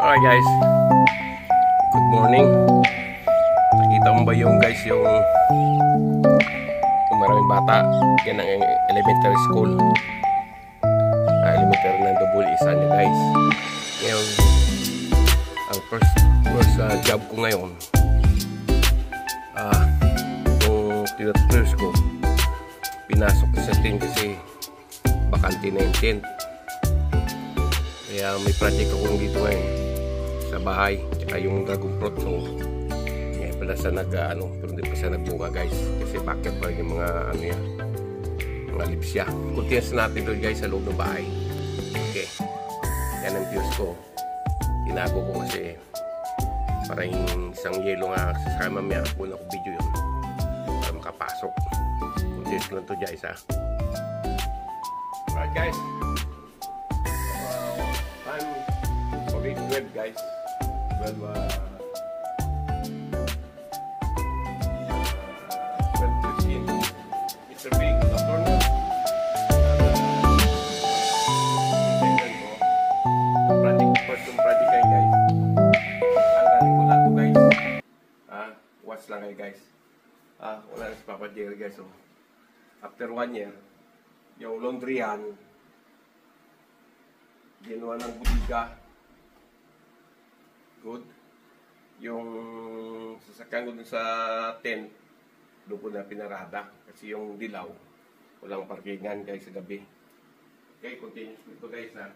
Alright guys, good morning. Nakita mo ba yung guys yung maraming bata? Yan ang elementary school, elementary ng Double isa niya guys. Ngayon, ang first job ko ngayon, yung tinatapos ko, pinasok ko sa tent kasi bakante na yung tent. Kaya may project ako dito ngayon sa bahay, tsaka yung dragon fruit. So ngayon pala sa pero hindi pa siya nagbunga guys, kasi bakit pa yung mga mga lipsya. Continuous natin doon guys sa loob ng bahay. Okay, yan ang views ko. Tinago ko kasi parang isang yelo nga sa mamaya muna ko video yun para makapasok. Continuous lang to guys ha. Alright guys, I'm already 12 guys. 12 15. It's a big afternoon. First project kayo guys. Ang galing ko lang to guys. Watch lang kayo guys. Wala na si Papa Jerry guys. So, after 1 year, yung laundryan, ginawa ng budiga. Good. Yung sasakyan ko dun sa tent, doon ko na pinarada. Kasi yung dilaw, walang parkingan guys sa gabi. Okay, continuous dito guys ha.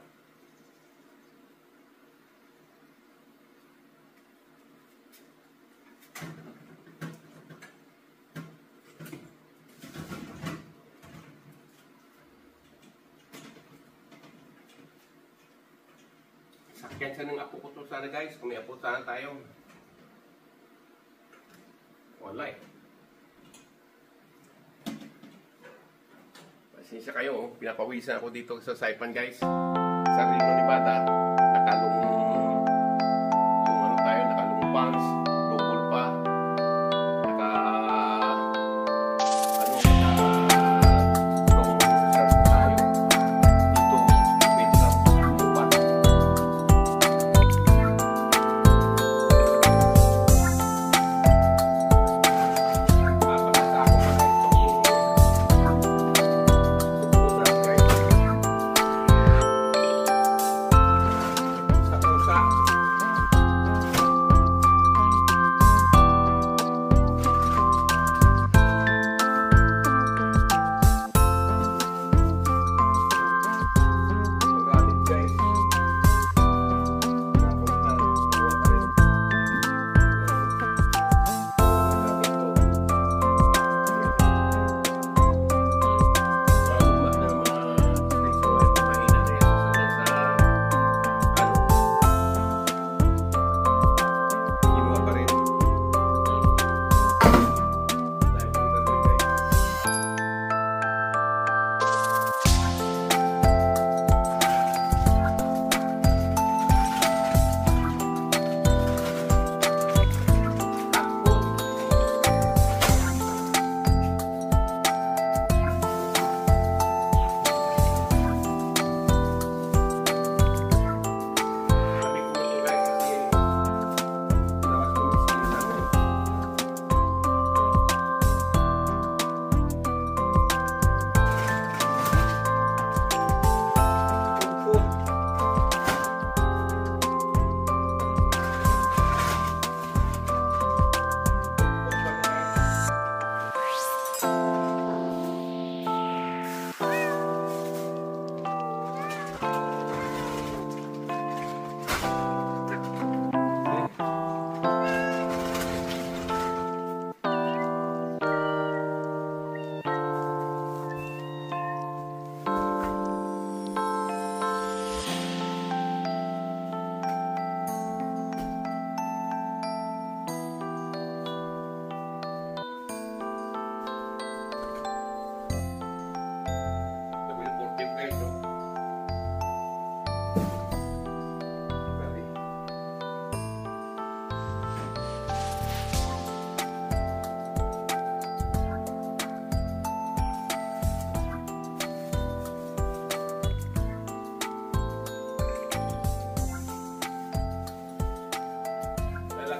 Sakyan siya ng apo ko to sana guys, kung may apo sana tayo. Wala eh. Pasensya kayo, pinapawisan ako dito sa Saipan guys. Sa Reno, Nevada. Nakalong pants, double pa.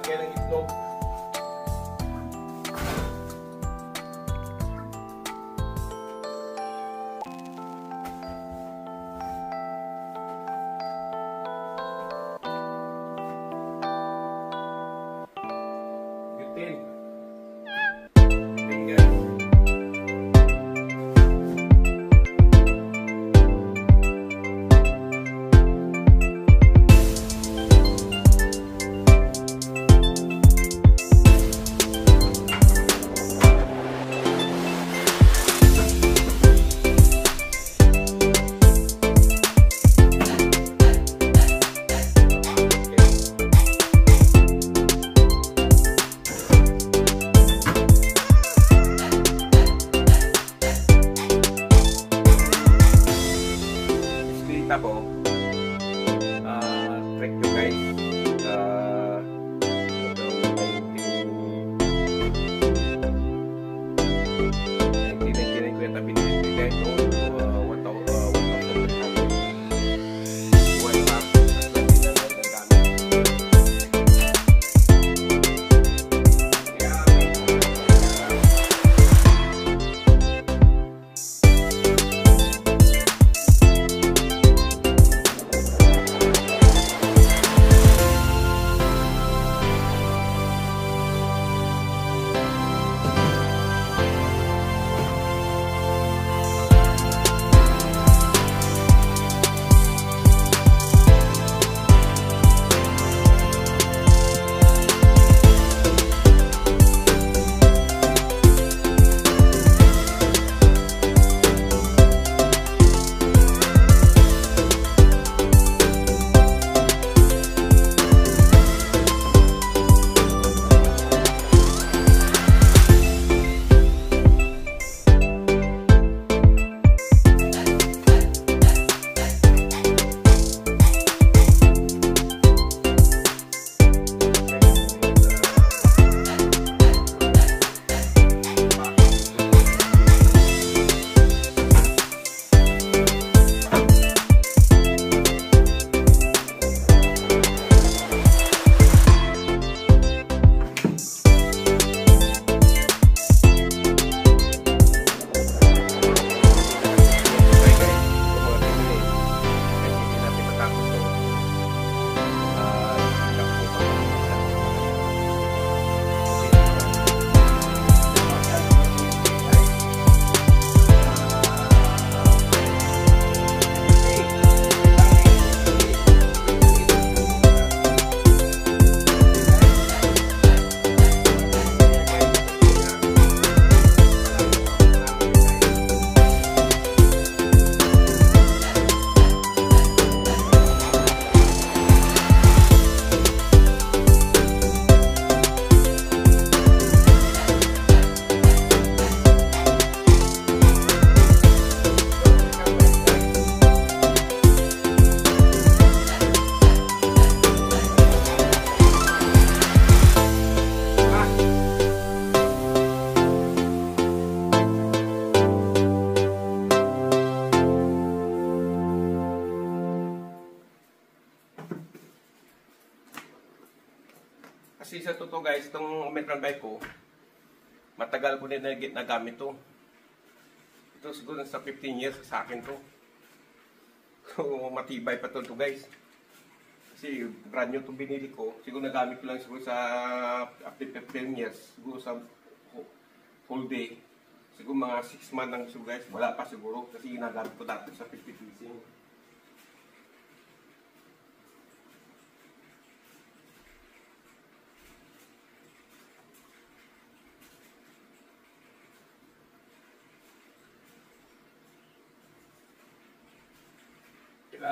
lagyan ng itlog. Ako trick nyo guys 1999 ko yata binili guys no 'to. Kasi sa totoo guys, itong Metron bike ko, matagal ko din nagamit to. Ito siguro sa 15 years sa akin to. So matibay pa to guys. Kasi brand new to binili ko. Siguro nagamit ko lang siguro sa after 15 years. Siguro sa whole day. Siguro mga 6 months lang siguro guys. Wala pa siguro. Kasi ginagamit ko dati sa 50 cc.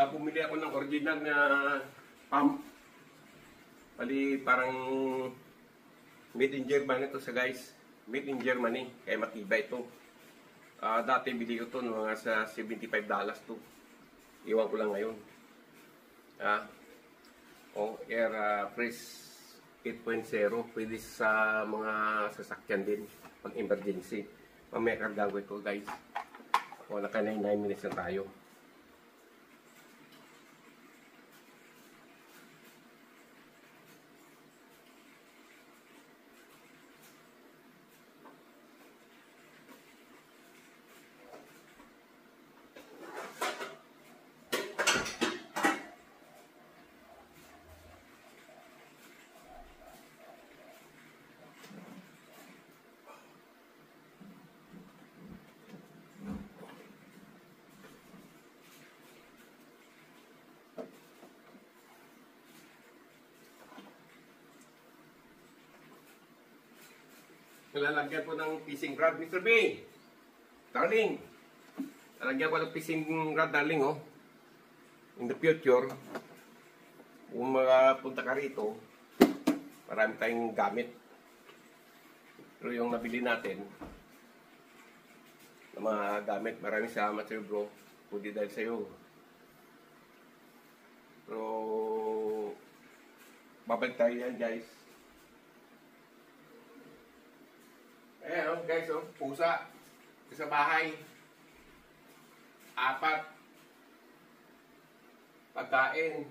Bumili ako ng original na pump. Bali parang made in Germany ito sa guys. Made in Germany. Kaya matibay ito. Dati bili ko ito mga sa $75 to. Iwan ko lang ngayon. Air Press 8.0. Pwede sa mga sasakyan din. Pag emergency. Mamaya karga ko ito guys. Naka 9 minutes na tayo. lalagyan po ng fishing rod, Mr. B. Darling. Lalagyan ko ng fishing rod, darling, oh. In the future, kung punta ka rito, marami tayong gamit. Pero yung nabili natin, na mga gamit, maraming salamat sa'yo, bro. Pwede dahil sa'yo. Pero, babalik tayo yan, guys. Ayan, guys, oh, pusa. Sa bahay. 4. Pagkain.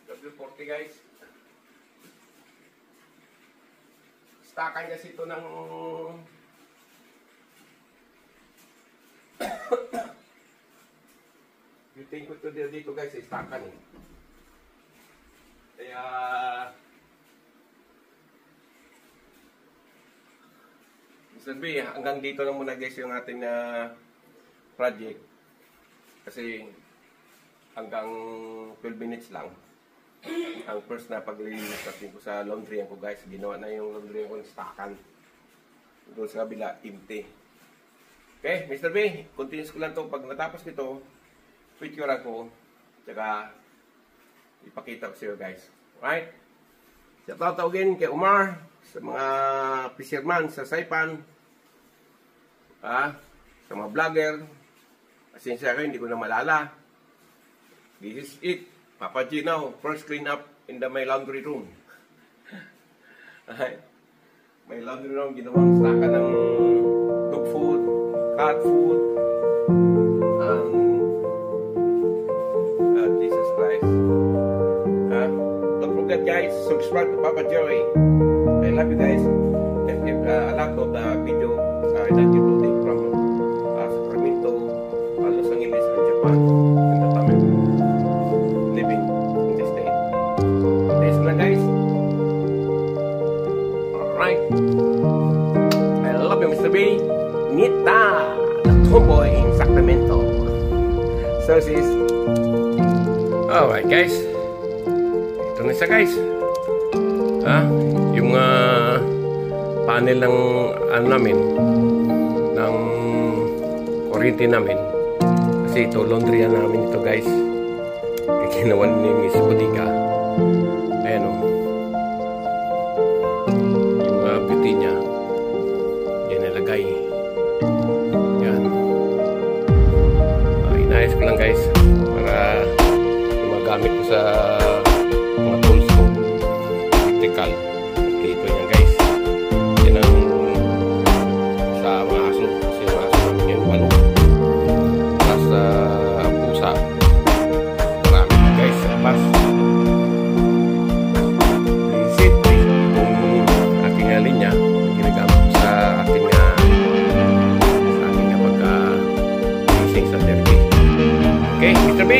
W40, guys. Stakan kasi ito ng butane ko ito dito, guys, stakan eh. Kaya Mr. B, hanggang dito lang muna, guys, yung ating project. Kasi hanggang 12 minutes lang. Ang first na paglilinis natin ko sa laundry ko, guys. Ginawa na yung laundry ko ng stakan. Doon sa kabila, empty. Okay, Mr. B, continuous ko lang to. Pag natapos nito, picture ako. Tsaka, ipakita ko sa iyo, guys. Alright? Shout out again kay Omar, sa mga fisherman sa Saipan, sa mga vlogger. Pasensya kayo, hindi ko na malala. This is it. Papa G now, first clean up in my laundry room. Alright? May laundry room, ginawang stakan ng dog food, cat food, Jesus Christ. Don't forget, guys, subscribe to Papa Joey. I love you, guys. And if a lot of the video are not including from Sacramento, Los Angeles, and Japan, and the family living in this state. This one, guys. Alright. I love you, Mr. B. Nita, the tomboy in Sacramento. So, sis. Alright, guys. Ito na siya, guys. Yung panel ng ano namin, ng kuryente namin. Kasi ito, laundryan namin ito, guys. Ginawa ni Miss Bodega. Ayan o. Yung beauty niya. Yan nalagay. Yan. Inayos ko lang, guys. Para magamit ko sa mga tools ko. Electrical. Dito yan, guys. Yan ang sa mga aso. Kasi mga aso namin yan. Walo. Tapos pusa. Marami, guys. Pas. Visit. Kung aking linya, ginagamit ko sa aking pagka-fishing sa derby. Okay, Mr. B.